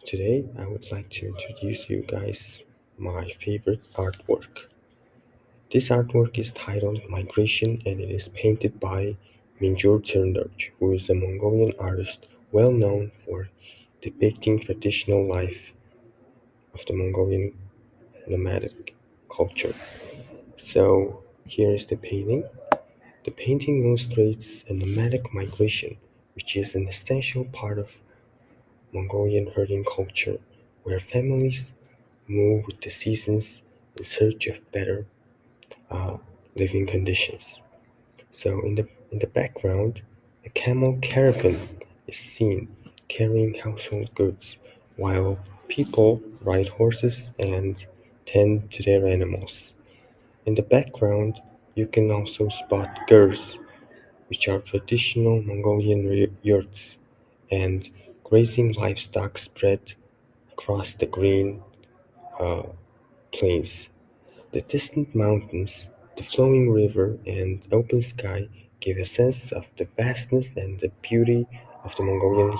Today, I would like to introduce you guys my favorite artwork. This artwork is titled Migration and it is painted by Minjur Turnderj, who is a Mongolian artist well known for depicting traditional life of the Mongolian nomadic culture. So, here is the painting. The painting illustrates a nomadic migration, which is an essential part of Mongolian herding culture, where families move with the seasons in search of better uh, living conditions. So in the background, a camel caravan is seen carrying household goods, while people ride horses and tend to their animals. In the background, you can also spot gurs, which are traditional Mongolian yurts, and grazing livestock spread across the green uh, plains. The distant mountains, the flowing river, and open sky give a sense of the vastness and the beauty of the Mongolian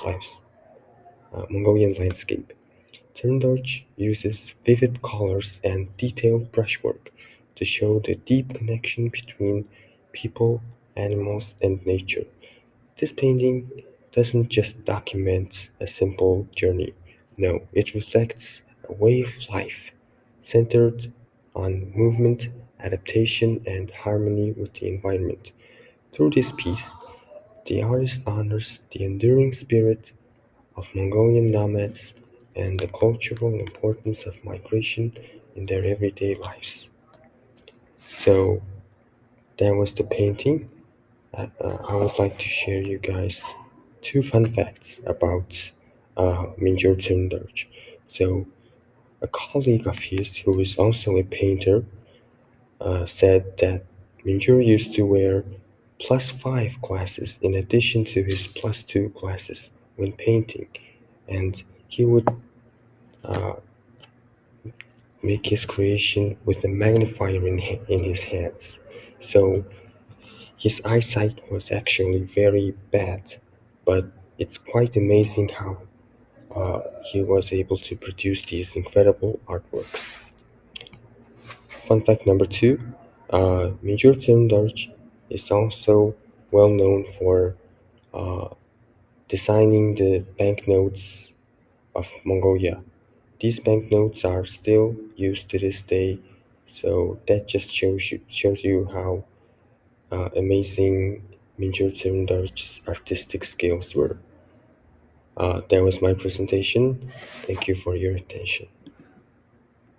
landscape. Turndorch uses vivid colors and detailed brushwork to show the deep connection between people, animals, and nature. This painting doesn't just document a simple journey. No, it reflects a way of life centered on movement, adaptation, and harmony with the environment. Through this piece, the artist honors the enduring spirit of Mongolian nomads and the cultural importance of migration in their everyday lives. So, that was the painting. I would like to share you guys two fun facts about Minjur Tsundarj. So, a colleague of his who is also a painter said that Minjur used to wear +5 glasses in addition to his +2 glasses when painting, and he would uh, make his creation with a magnifier in his hands. So his eyesight was actually very bad, but it's quite amazing how he was able to produce these incredible artworks. Fun fact number two, Major Tundurch is also well known for uh, designing the banknotes of Mongolia. These banknotes are still used to this day, so that just shows you how amazing Major Tundurch's artistic skills were. That was my presentation. Thank you for your attention.